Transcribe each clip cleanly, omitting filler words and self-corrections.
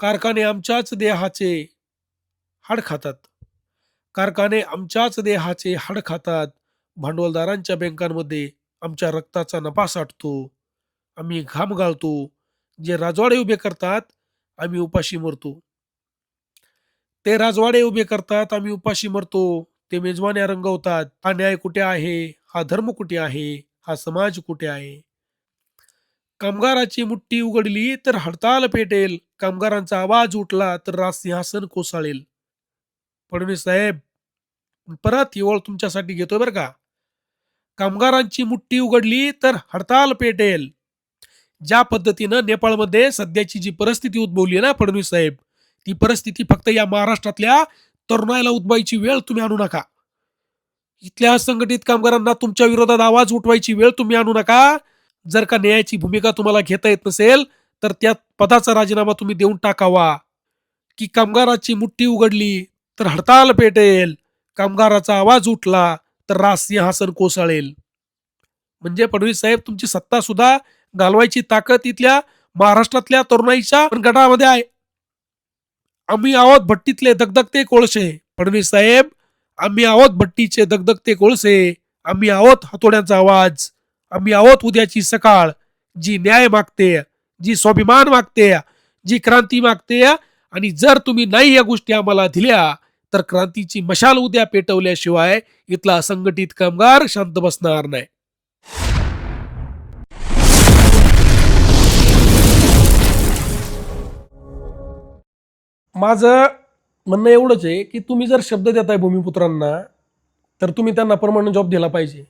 कारखाने आमच्याच देहाचे हाड खातात. कारखाने आमच्याच देहाचे हाड खातात. भांडवलदारांच्या बँकांमध्ये आमच्या रक्ताचा नफा साठतो. आम्ही घाम गाळतो. जे राजवाडे उभे करतात, आम्ही उपाशी मरतो. ते राजवाडे उभे करतात, आम्ही उपाशी मरतो. ते मेजवान्या रंगवतात. हा न्याय कुठे आहे? हा धर्म कुठे आहे? हा समाज कुठे आहे? कामगाराची मुठ्ठी उघडली तर हडताल पेटेल. कामगारांचा आवाज उठला तर राजसिंहासन कोसळेल. फडणवीस साहेब, परत ही ओळ तुमच्यासाठी घेतोय बरं का. कामगारांची मुठ्ठी उघडली तर हडताल पेटेल. ज्या पद्धतीनं नेपाळमध्ये सध्याची जी परिस्थिती उद्भवली आहे ना फडणवीस साहेब, ती परिस्थिती फक्त या महाराष्ट्रातल्या तरुणाईला उद्भवायची वेळ तुम्ही आणू नका. इथल्या असंघटित कामगारांना तुमच्या विरोधात आवाज उठवायची वेळ तुम्ही आणू नका. जर का न्यायाची भूमिका तुम्हाला घेता येत नसेल, तर त्या पदाचा राजीनामा तुम्ही देऊन टाकावा. की कामगाराची मुठ्ठी उघडली तर हडताल पेटेल. कामगाराचा आवाज उठला तर राजसिंहासन कोसळेल. म्हणजे फडणवीस साहेब तुमची सत्ता सुद्धा घालवायची ताकद इथल्या महाराष्ट्रातल्या तरुणाईच्या गटामध्ये आहे. आम्ही आहोत भट्टीतले दगदगते कोळसे. फडणवीस साहेब, आम्ही आहोत भट्टीचे दगदगते कोळसे. आम्ही आहोत हातोड्यांचा आवाज. आम्ही आहोत उद्याची सकाळ, जी न्याय मागते, जी स्वाभिमान मागते, जी क्रांती मागते. आणि जर तुम्ही नाही या गोष्टी आम्हाला दिल्या, तर क्रांतीची मशाल उद्या पेटवल्याशिवाय इथला असंघटित कामगार शांत बसणार नाही. माझं म्हणणं एवढंच आहे की तुम्ही जर शब्द देताय भूमिपुत्रांना, तर तुम्ही त्यांना परमनंट जॉब दिला पाहिजे.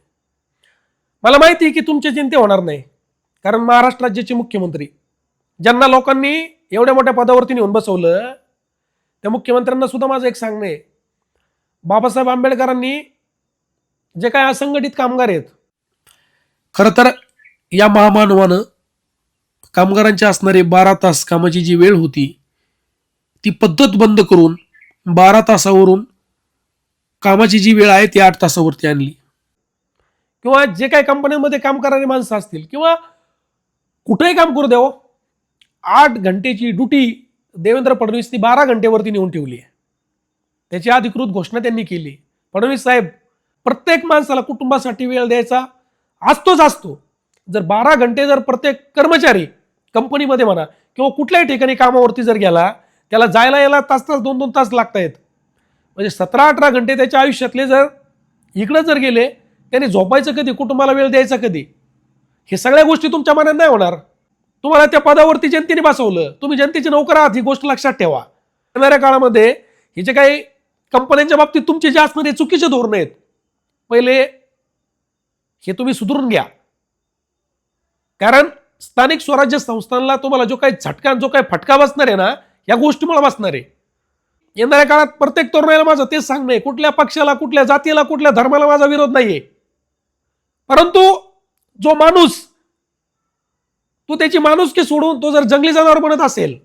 मला माहिती आहे की तुमची चिंता होणार नाही, कारण महाराष्ट्र राज्याचे मुख्यमंत्री, ज्यांना लोकांनी एवढ्या मोठ्या पदावरती नेऊन बसवलं, त्या मुख्यमंत्र्यांना सुद्धा माझं एक सांगणं आहे. बाबासाहेब आंबेडकरांनी जे काय असंघटित कामगार आहेत, खरं तर या महामानवानं कामगारांची असणारी 12 तास कामाची जी वेळ होती, ती पद्धत बंद करून 12 तासावरून कामाची जी वेळ आहे ती 8 तासावरती आणली. किंवा जे काही कंपन्यांमध्ये काम करणारी माणसं असतील किंवा कुठेही काम करू द्यावं, 8 घंटेची ड्युटी देवेंद्र फडणवीसनी 12 घंटेवरती नेऊन ठेवली आहे. त्याची अधिकृत घोषणा त्यांनी केली. फडणवीस साहेब, प्रत्येक माणसाला कुटुंबासाठी वेळ द्यायचा असतोच असतो. जर 12 घंटे जर प्रत्येक कर्मचारी कंपनीमध्ये म्हणा किंवा कुठल्याही ठिकाणी कामावरती जर गेला, त्याला जायला यायला तास तास 2-2 तास लागतायत. म्हणजे 17-18 घंटे त्याच्या आयुष्यातले जर इकडे जर गेले, त्याने झोपायचं कधी, कुटुंबाला वेळ द्यायचा कधी? हे सगळ्या गोष्टी तुमच्या मनात नाही होणार. तुम्हाला त्या पदावरती जनतेने बसवलं, तुम्ही जनतेचे नोकर आहात, ही गोष्ट लक्षात ठेवा. येणाऱ्या काळामध्ये हे जे काही कंपन्यांच्या बाबतीत तुमचे जे असणारे चुकीचे धोरण आहेत, पहिले हे तुम्ही सुधारून घ्या. कारण स्थानिक स्वराज्य संस्थांना तुम्हाला जो काही झटका, जो काही फटका बसणार आहे ना, या गोष्टीमुळे बसणार आहे. येणाऱ्या काळात प्रत्येक तरुणाला माझं तेच सांगणं आहे, कुठल्या पक्षाला, कुठल्या जातीला, कुठल्या धर्माला माझा विरोध नाहीये, परंतु जो माणूस, तो त्याची माणुसकी सोडून तो जर जंगली जनावर बनत असेल,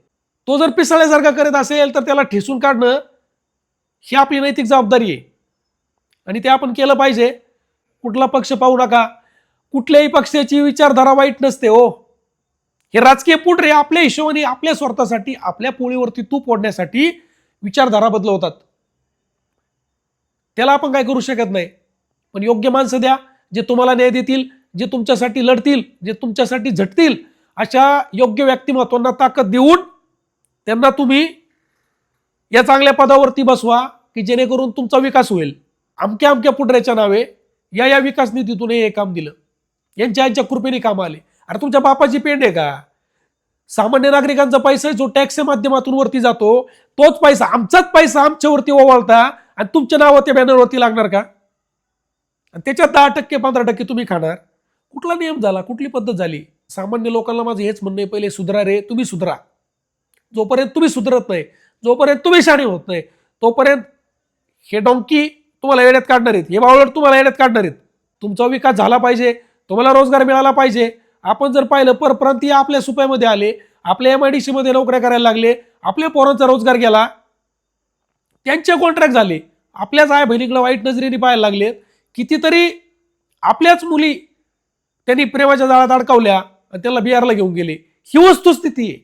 तो जर पिसाळ्यासारखा करत असेल, तर त्याला ठेसून काढणं ही आपली नैतिक जबाबदारी आहे. आणि ते आपण केलं पाहिजे. कुठला पक्ष पाहू नका. कुठल्याही पक्षाची विचारधारा वाईट नसते हो. हे राजकीय पुढे आपल्या हिशोबाने, आपल्या स्वार्थासाठी, आपल्या पोळीवरती तूप ओढण्यासाठी विचारधारा बदलवतात. त्याला आपण काय करू शकत नाही. पण योग्य माणसं द्या, जे तुम्हाला न्याय देतील, जे तुमच्यासाठी लढतील, जे तुमच्यासाठी झटतील, अशा योग्य व्यक्तिमत्वांना ताकद देऊन त्यांना तुम्ही या चांगल्या पदावरती बसवा, की जेणेकरून तुमचा विकास होईल. अमक्या अमक्या पुढऱ्याच्या नावे या विकास निधीतून हे काम दिलं, यांच्या कृपेने काम आले. अरे तुमच्या बापाची पेंड आहे का? सामान्य नागरिकांचा पैसा जो टॅक्सच्या माध्यमातून वरती जातो, तोच पैसा, आमचाच पैसा आमच्यावरती ओवाळता आणि तुमच्या नाव त्या बॅनरवरती लागणार का? आणि त्याच्यात 10% 15% तुम्ही खाणार. कुठला नियम झाला? कुठली पद्धत झाली? सामान्य लोकांना माझं हेच म्हणणं आहे, पहिले सुधरा रे, तुम्ही सुधरा. जोपर्यंत तुम्ही सुधरत नाही, जोपर्यंत तुम्ही शाणे होत नाही, तोपर्यंत हे डोंकी तुम्हाला येड्यात काढणार आहेत, हे बावळट तुम्हाला येड्यात काढणार आहेत. तुमचा विकास झाला पाहिजे, तुम्हाला रोजगार मिळाला पाहिजे. आपण जर पाहिलं, परप्रांतीय आपल्या सुप्यामध्ये आले, आपल्या MIDC मध्ये नोकऱ्या करायला लागले, आपल्या पोरांचा रोजगार गेला, त्यांचे कॉन्ट्रॅक्ट झाले, आपल्याच आई बहिणीकडे वाईट नजरेने पाहायला लागले. कितीतरी आपल्याच मुली त्यांनी प्रेमाच्या जाळ्यात अडकवल्या आणि त्याला बिहारला घेऊन गेले. ही वस्तुस्थिती आहे.